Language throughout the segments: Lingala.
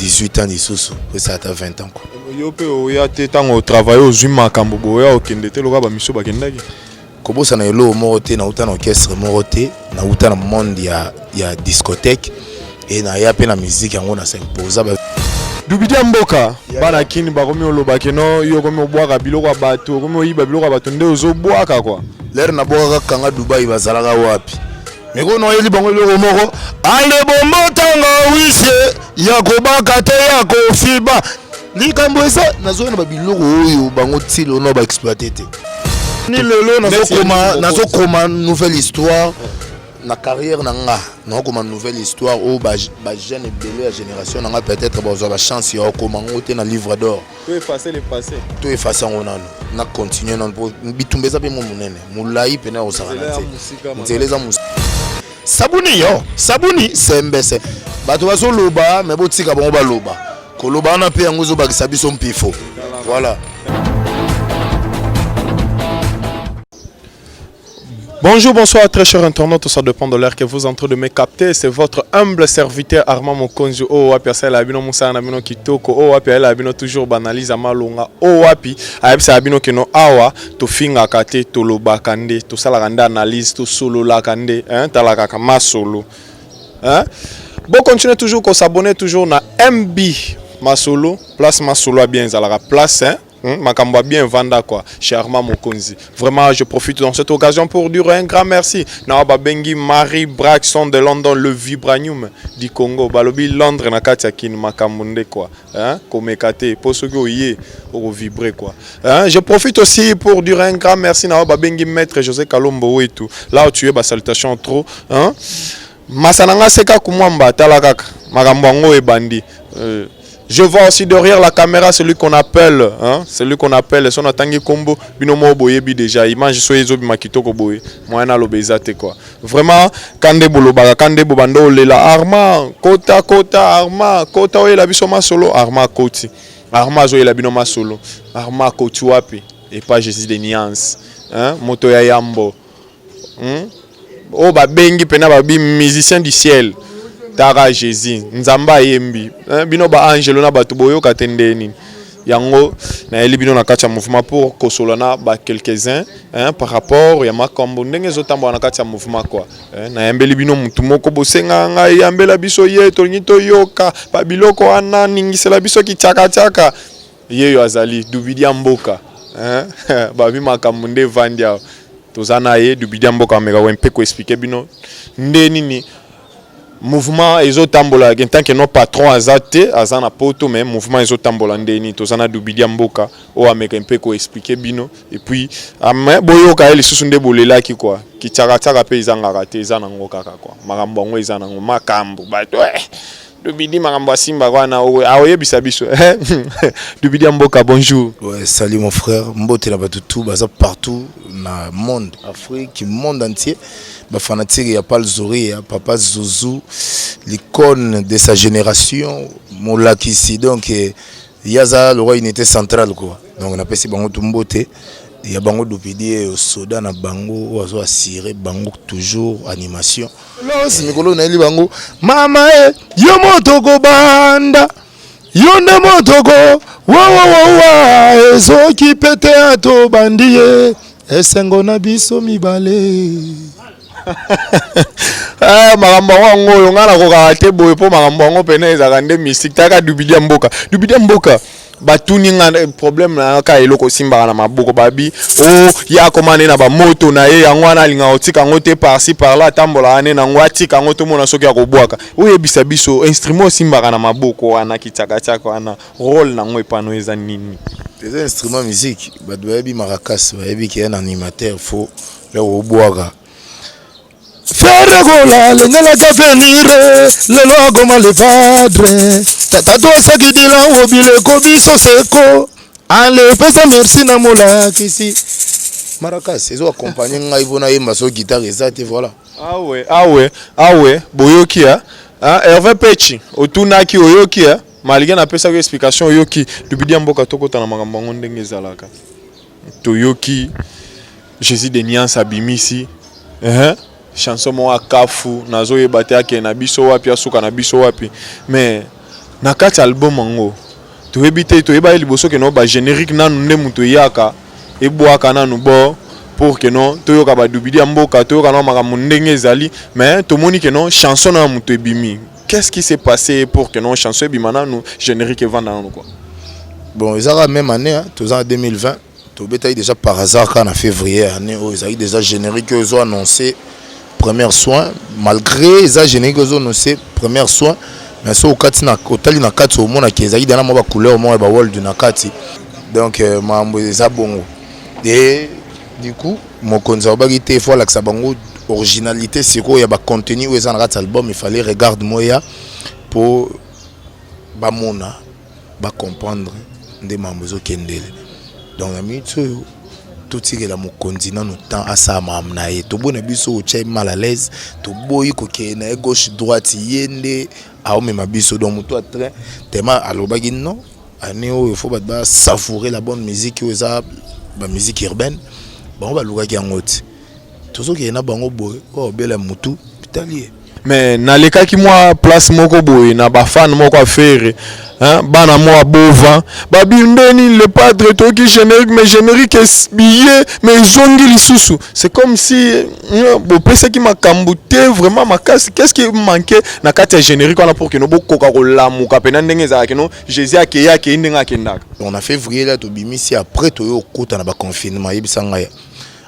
18 ans lisusu ça ata 20 ans quoi. Yo pe oya te tango travailler aux humains kambobo ya okende te loka ba miso bakendaki. Kobosa na yelo moko te na uta na orchestre moko te na uta na monde ya discothèque et na ya pe na musique yango na s'imposa ba Dubidia mboka bana kini bakomi olobake no yo komi obwaka biloko bato komi oyiba biloko bato nde ozobwaka kwa l'air na bwaka kanga Dubai bazalaka wapi meko no yeli bango biloko moko ale bombo tanga wise ya kobaka te ya kofiba likambo esa nazo na babiloko oyo bango tilo no ba exploiter te ni lelo nazo koma nouvelle histoire na carrière nanga non comme une nouvelle histoire où ba jeune et belle la génération nanga peut-être ba chance ya comment ngote na livre d'or tout effacer le passé tout effacer ngona na continuer na bitumbeza pe monene mulai pena osakana te nzeleza musika sabuni sembese bato baso loba mais botika bango ba loba koloba na pe yango zo bakisa biso mpifo voilà. Bonjour, bonsoir très chers internautes, ça dépend de l'heure que vous êtes en train de me capter. C'est votre humble serviteur Armand Mokonzi. Oh wapi asala labino Moussa Nabino Kitoko. Oh wapi ala labino toujours banalise malonga. Oh wapi ayebisa labino keno awa to finga kate to loba kande to sala kande analyse to solo la kande hein talaka kama solo. Hein? Bon continuez toujours qu'on s'abonne toujours na MB Masolo, place Masolo bien zalaka place hein. Makamba bien vanda quoi chez Armand Mokonzi. Vraiment je profite dans cette occasion pour dire un grand merci na babengi Marie Braxton de London le vibranium du Congo balobi Londres na kati ya kin makambo quoi hein komekate posoki yé au vibrer quoi hein. Je profite aussi pour dire un grand merci na babengi maître José Kalombo et tout là où tu es ba salutation trop hein masananga seka kumwamba talakaka makambo ngo e bandi je vois aussi derrière la caméra celui qu'on appelle, son atangi combo, binomo boyebi déjà, image so ezo bimakito ko boye, moyena lobezate quoi. Vraiment, kande boloba, kande bobando lela Arma, kota Arma, kota oye la bisoma solo, Arma koti. Arma zo la binoma solo, Arma koti wapi et pas Jésus de nuances, hein, moto ya yambo. Oh ba bengi pena ba bi musicien du ciel. Tara Jésus nzamba yembi bino ba angelo na bato boyo katendeni yango na eli bino na katia mouvement pour kosolana ba quelques-uns hein par rapport ya makambo ndenge zotambo na katia mouvement quoi na yambeli bino mutu moko bosenga ngai yambela biso ye to nyito yoka ba biloko ana ningisela biso ki chaka yeyo azali Dubidia mboka hein ba bi makambo nde vandia tozana ye Dubidia mboka meka wempe ko expliquer bino nde nini mouvement ezotambola en tant que non patron azate azana poto mais mouvement ezotambola ndeni tozana Dubidia mboka o ameka mpe ko expliquer bino et puis boyoka ele susunde bolelaki quoi ki tsaka pe izanga raté izana ngokaka quoi makambo ngo izana ngo makambo bato Dubidi makambo simba kwa na aoyebisa biso Dubidia mboka bonjour. Ouais, salut mon frère, mbote la bato tout baza partout na monde Afrique monde entier. Bah fanatique il y a pas le Zori, papa Zouzou, l'icône de sa génération, mon lac ici donc il y a ça le roi unité centrale quoi. Donc on appelle ça bango tumbote. Il y a bango Dubidi au soda na bango ozo assurer bango toujours animation. Là c'est mikolo na li bango mama yo motoko banda yo nde motoko wa ezoki pete ato bandie esengo na biso mibale. Makambo ngo ngana ko ka te boye po makambo ngo pena ezaka nde mystique taka Dubidia mboka batuni nga problème na ka eloko simba na maboko babi ya komane na ba moto na ye yango ana linga otika ngote par-ci par-là tambola ane na ngwatika ngoto mona soki ya kobwaka oyebisa biso instrument simba na maboko ana kitaka ana rôle na ngo epano eza nini des instruments musique bato bayebi maracas bayebi ki un animateur faut le obwaka faire gola l'engala ta venir le logo mal padre tata to sakidila obile ko biso seko ale pesa merci na mola kisi maracas ezo accompagner ngai bona yemba so guitare ezate voilà ah ouais boyoki Hervé Pechi otunaki oyoki malgré na pesa ko explication oyoki Dubidia mboka tokota na makambo ngo ndenge ezalaka toyoki Jésus de Niance abimisi chanson mo akafu nazo yebate yake na biso wapi asuka na biso wapi mais na kati album ango toyebi te toyeba liboso ke no ba générique nanu nde muto yaka ebwaka nanu bo pour que non toyoka ba dubidi mboka toyoka na makambo ndenge ezali mais tomoni ke non chanson na muto ebimi. Qu'est-ce qui s'est passé pour que non chanson ebima nanu générique evanda nanu quoi? Bon, ils ont la même année, hein, tous en 2020. Tobeta déjà par hasard quand en février année où ils ont déjà générique ils ont annoncé premiers soins malgré les génériques ils ont annoncé premiers soins mais ça au kati na kotali na kati au monde qui ezali dans ma couleur moi ba wall du nakati donc mambo za bongo et du coup mon konza bagité faut la que ça bango originalité c'est quoi il y a ba contenu où ils ont raté album il fallait regarder moya pour ba mona ba comprendre des mambo zo kendele. Donc ami tout ce qui est là mon continent nous temps à ça mamnaye to bona biso o chai mal à l'aise to boyi ko ke na gauche droite yende a o même biso donc moto a train tellement alobagi non ani o il faut ba savourer la bonne musique o za ba musique urbaine bon ba luka ki ngoti to so ke na bango boy o bela mutu pitalier mais naleka ki moi place moko boy na ba fan moko affaire hein bana moi bova babindeni le padre to ki générique mais générique est billet mais zongi lisusu c'est comme si bo pese ki makambute vraiment makasi qu'est-ce qui manquait na kati ya générique on a pour que no bokoka ko lamuka pena ndenge za ke no Jésus akeya ke ndenge akendaka on a février là to bimisi après to yo kota na ba confinement yebisanga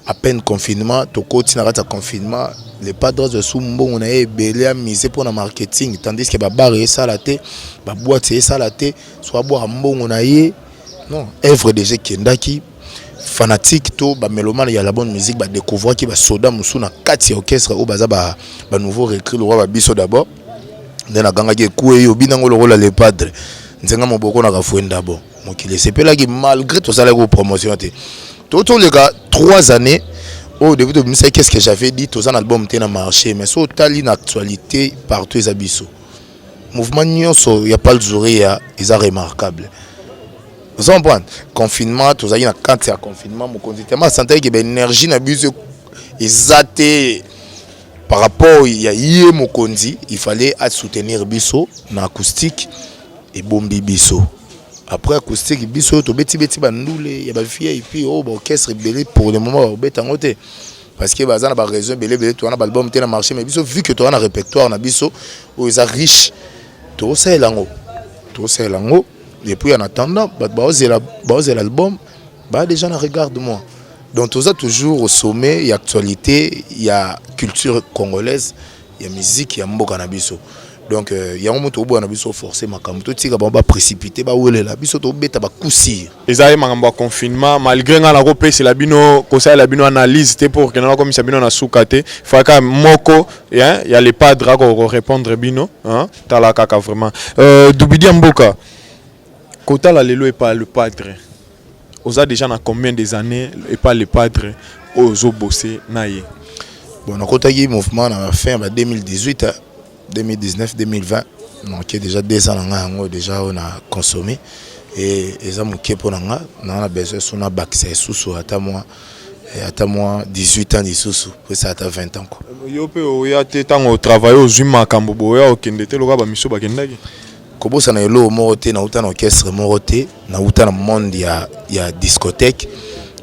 à peine confinement to koti na kata confinement les padres de Sumbo on a belé à miser pour le marketing tandis que bar et salaté ba boîte et salaté soit boire mbongo on a non œuvre de Kendaki fanatique to ba mélomane il y a la bonne musique ba découvrir qui ba soda musu na kati orchestre au baza ba nouveau recrue le roi ba biso d'abord ndena ganga ki kué yo binango le rôle les padres nzenga moboko na kafuenda d'abord mokile c'est là qui malgré tout ça la promotion tout les gars 3 années au début de musique qu'est-ce que j'avais dit tous un album était na marché mais sur tali actualité partout les abisso mouvement nyonso y a pas le jouri ils a remarquable vous comprenez confinement tous na quand il y a confinement mon conditement santé que ben énergie na biso exaté par rapport il y a hier mon condi il fallait soutenir biso na acoustique et bombi biso. Après acoustique biso to beti bandule ya ba fille et puis oh ba orchestre belé pour le moment beta ngote parce que bazana ba raison belé to na album te na marché mais biso vu que to na répertoire na biso où ils sont riches to ça lango et puis en attendant ba l'album ba déjà na regarde moi donc tout ça toujours au sommet il y a actualité il y a culture congolaise il y a musique il y a mboka na biso. Donc il y a un moment où on a besoin forcer makambo to tika ba précipiter ba welela biso to beta ba cousir ezali makambo confinement malgré nga la repese la bino conseil la bino analyse te pour que na comme ça bino na soukate faka moko hein il y a les padres ko répondre bino hein tala kaka vraiment dubidi mboka kota la lelo et pas le padre oza déjà na combien des années et pas le padre ozo bosser na ye bon na kota ki mouvement na fin ba 2018 2019-2020, donc déjà 2 ans déjà on a consommé et ça me pour on a besoin sur bac c'est sous à moi 18 ans dessous pour ça à 20 ans quoi. Yo pe o ya te tango travailler aux humains kambo ya okende te loka ba miso ba kendaki. Kobo ça na lo moroté na uta na orchestre moroté na uta na monde ya discothèque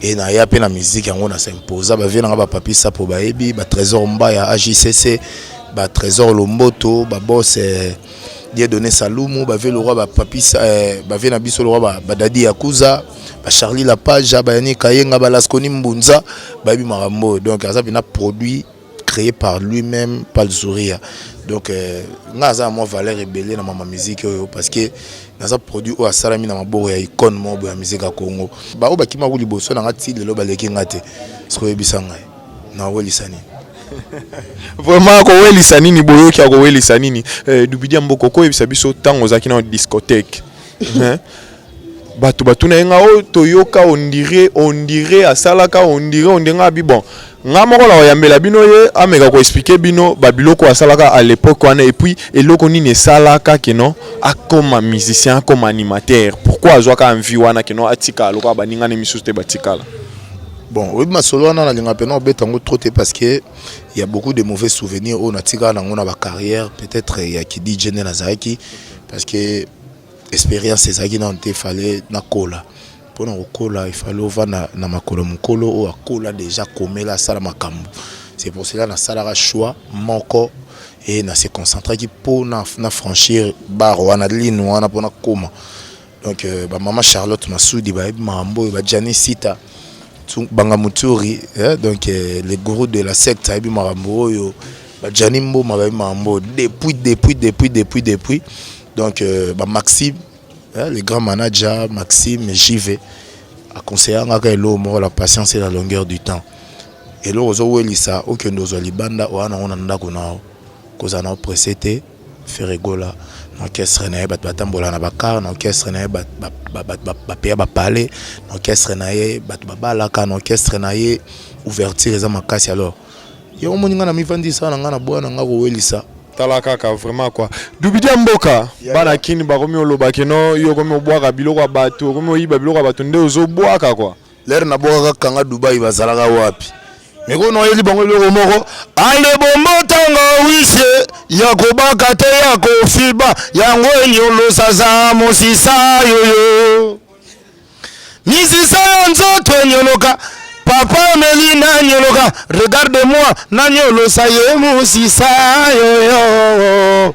et na ya pe na musique yango na s'imposer ba vient na ba papi ça pour ba ebi ba trésor mba ya AJCC ba trésor lomboto ba boss dia donné salumu ba ve le roi ba papi ba ve na biso le roi ba dadi yakuza ba Charlie la page ba yani kayenga ba laskoni mbunza ba bi marambo donc ça vient produit créé par lui-même par le sourire donc ngaza moi valeur rebelle na ma musique parce que naza produit o asalami na maboro ya icône mo ya musique ya Congo ba o ba kima ko liboso na ngati le lo ba leki ngate siko ebisanga na wolisani vraiment ko welisa nini boyoki ko welisa nini dubidi mboko ko ebisa biso tango zaki na discothèque hein batu na nga o toyoka on dirait asalaka on dirait bi bon nga moko la yambela bino ye ameka ko expliquer bino babiloko asalaka à l'époque wana et puis eloko nini salaka keno akoma musicien comme animateur pourquoi azwaka envie wana keno atika loka baninga ne misusu te batikala. Bon, oui, ma solo na linga pena betango trop parce que il y a beaucoup de mauvais souvenirs on a tika na ngona ba carrière peut-être il y a qui dit Jenny Nazareki parce que expérience ezalaki na te fallait na kola pona kola il fallait ovanda na makolo mukolo o akola déjà komela sala makambo. C'est pour cela na sala choix moko et na se concentrer qui pour na franchir bar wana ligne wana pona koma. Donc ba maman Charlotte Masudi ba mambo ba Jani Sita banga muturi donc les gourous de la secte abi marambo yo ba Jani Mbo ba mambo depuis donc ba Maxime le grand manager Maxime JV a conseillé la patience et la longueur du temps. Et là, on a dit ça, aucun de nos libanda, on a un précédé, faire rigoler. L'orchestre n'a pas de tambola na bakar, l'orchestre n'a pas de palais, l'orchestre n'a pas de balaka, l'orchestre n'a pas ouverture les amakasi alors. Il y a un moment où on a mis 20 ça, on a boire, on a oué ça. Talaka vraiment quoi. Dubidi mboka bana kini bakomi olobaki no yo komi obwaka biloko bato komi oyiba biloko bato nde ozobwaka quoi. L'air na boka kanga Dubai bazalaka wapi. Mais kono yeli bango biloko moko ale bombo tanga wise ya kobaka te ya kofiba yango enyolo saza mosisa yoyo. Misisa nzoto enyoloka Papa Melina nyoloka, regarde-moi, nanyolo saye musisa yo.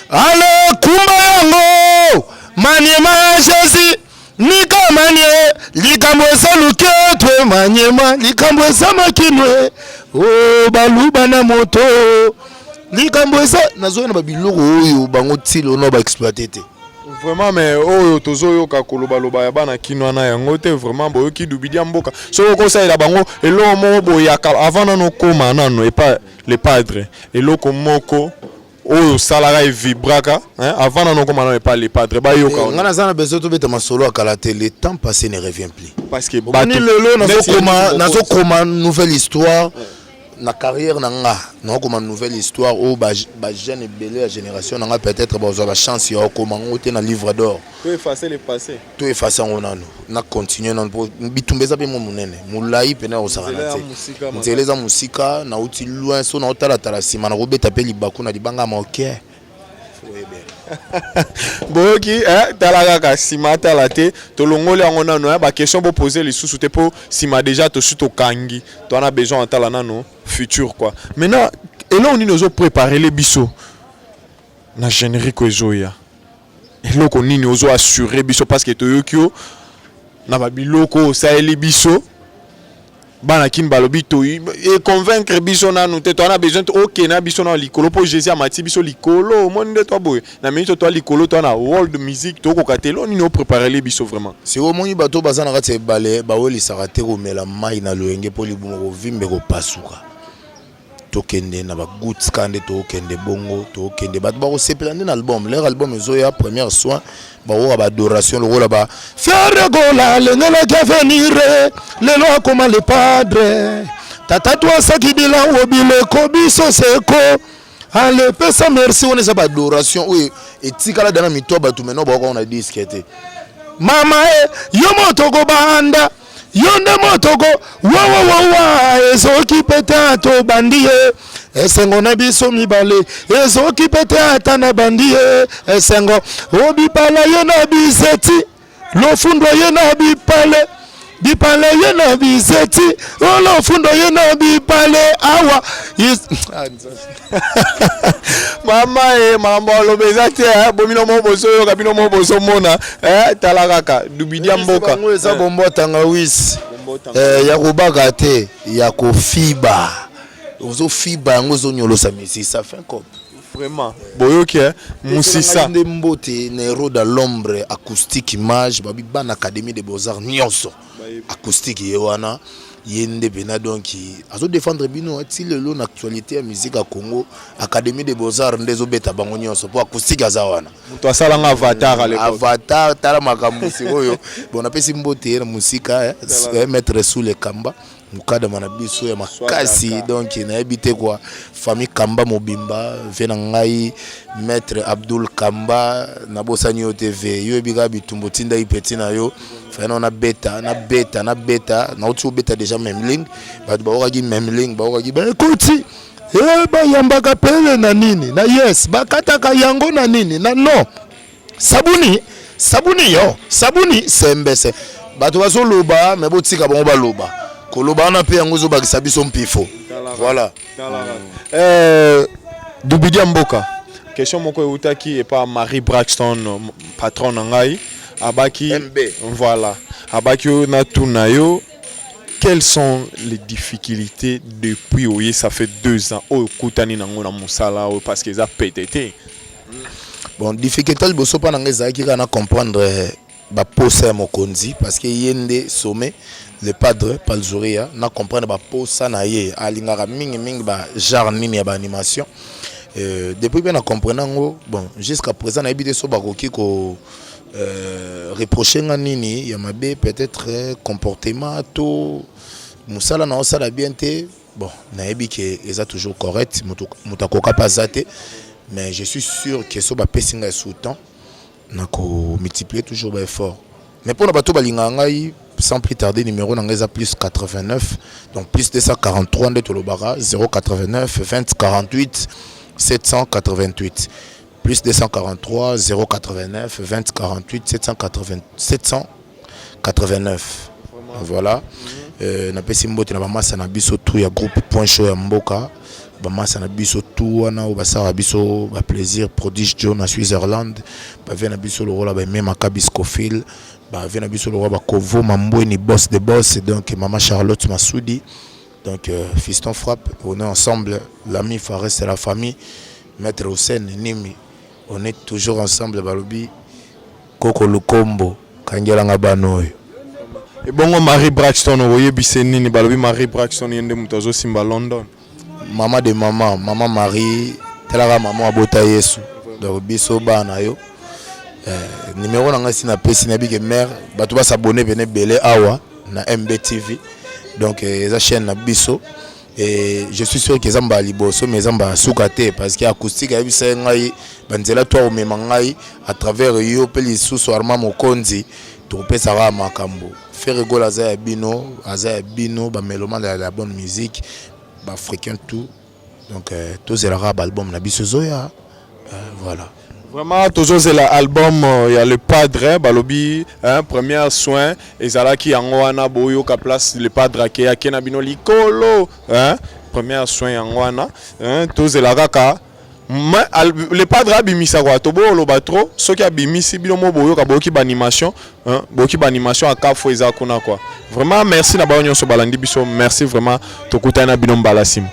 Ale kumba yango, maniema Jésus, nika manie, likambo saluke twe maniema, likambo samakinwe, oh baluba na moto, likambo sa nazo na babiloko oyo bango tilo no ba exploiter te. Vraiment mais oyo tozo ka koloba loba ya bana kino na yango te vraiment boyo ki Dubidi mboka so ko sa ila bango elo mo boya avant na no koma nano et pas les padres eloko moko oyo salara e vibraka avant na no koma nano et pas les padres ba yo ka ngana zana bezo to beta masolo akala te le temps passé ne revient plus parce que bani lelo nazo koma nouvelle histoire na carrière nanga na comme une nouvelle histoire où ba jeune belé la génération nanga peut-être ba la chance ya comment on na livre d'or tout effacer le passé tout effacer on na continuer na bitumbeza pe mo munene mulai pena osakana te nzeleza musika na uti loin so na otala tala sima na robeta pe libaku na libanga moke boki talaka ka sima tala te to longole yango nano ba question pour poser les sous te po sima déjà to suto kangi to on a besoin tala nano futur quoi maintenant et là on nous a préparé les biso na générique ezoya et là on nous a assuré biso parce que to yokio na ba biloko ça les biso bana kin balobi to et convaincre biso na nous te to on a besoin OK na biso na likolo po Jésus amati biso likolo monde to boy na minute to likolo to na world music to ko katelo ni no préparer les biso vraiment c'est au moins bato bazana kati balé ba woli sarate ko mela mai na loenge po libumo ko vimbe ko pasuka to kende na ba good skande to kende bongo to kende bato ba ko sepela ndina album leur album ezoya première soin ba wo ba adoration le rôle ba fier gola le ngela ke venir le lo comme le padre tata toi ça qui dit là obile ko biso seko ale pesa merci on est ba adoration oui et tikala dana mito ba tu meno ba ko on a disquette mama yo moto go banda yonde motoko wa ezoki peta to bandie esengo na biso mibale ezoki peta ata na bandie esengo obipala ye na biseti lofundo ye na bipale bipale ye na biseti lofundo ye na bipale awa mama mambo lobezate bomino mo boso yo kabino mo boso mona talakaka Dubidi mboka ngweza bombo tanga wisi ya kubaka te ya kofiba ozo fiba ngozo nyolosa misisa fin cop vraiment boyoki musisa ndé mbote nero dans l'ombre acoustique image babi ban académie des beaux-arts nyonso acoustique yewana yende bena donc azo défendre bino ati lelo na actualité ya musique à Congo académie des beaux-arts ndezo beta bango nyonso po acoustique azawana muto asala nga avatar à l'époque avatar tala makambo sikoyo bon apesi mbote na musika mettre sous les kamba mukada manabiso ya makasi donc na habité quoi famille Kamba Mobimba vena ngai maître Abdul Kamba na bosani o TV yo biga bitumbo tinda ipeti na yo fana na beta na utu beta déjà memling ba ba gi memling ba gi ba écoute ba yambaka pele na nini na yes ba kataka yango na nini na non sabuni sabuni yo sabuni sembese bato bazo loba mais botika bango ba loba ko loba na pe yango zo bakisa biso mpifo voilà Dubidia Mboka question moko eutaki et pas Marie Braxton patron ngai abaki MB voilà abaki na tunayo. Quelles sont les difficultés depuis oui ça fait 2 ans au kutani nango na musala parce que ça PTT. Bon difficulté le bosso pas nangeza qui kana comprendre ba posa ya mokonzi parce que yende sommet le padre Palzoria na comprendre ba posa na ye alingaka mingi ba genre nini ya ba animation depuis bien na comprendre bon jusqu'à présent na habité so bakoki ko reprocher nini ya mabe peut-être comportement to musala na osala bien te bon na yebi que eza toujours correct mutakoka pas zate mais je suis sûr que so ba pesinga sous temps na ko multiplier toujours ba effort mais pour na bato balinga ngai sans plus tarder numéro na ngeza plus 89 donc plus 243 de tolobara 089 20 48 788 plus 243 089 20 48 789 voilà na pesi mbote na bamasa na biso tout ya groupe point show ya mboka bamasa na biso tout wana o basara biso ba plaisir prodige Joe na Switzerland ba vient na biso le rôle ba même Kabiscofil ba vient na biso le rôle ba Kovo Mambweni boss de boss donc maman Charlotte Massoudi donc fiston frappe on est ensemble l'ami Fares et la famille maître Hussein Nimi on est toujours ensemble balobi Koko Lukombo kangelanga banoyo. Et bon Marie Braxton oye bisenini balobi Marie Braxton yende mutazo simba London. Maman de maman Marie telaka maman abota Yesu donc biso bana yo numéro na ngasi na pesi na bige mère bato ba s'abonner bene belé awa na MBTV donc eza chaîne na biso et je suis sûr que zamba liboso mais zamba sukate parce que acoustique ya bisa ngai banzela toi omema ngai à travers yo pe lisusu arma mokonzi to pesa ra makambo faire rigoler za bino ba mélomane de la bonne musique ba africain tout donc tous les rap album na biso zoya voilà vraiment tous les album il y a le padre balobi premier soin ezalaki yango wana boyo ka place le padre ke akena bino likolo premier soin yango wana tous les kaka le padre abimisa kwa tobo lo batro soki abimisi bino mo boyo ka boki ba animation à kafo ezakuna quoi vraiment merci na ba nyonso balandi biso merci vraiment tokutana bino mbala sim.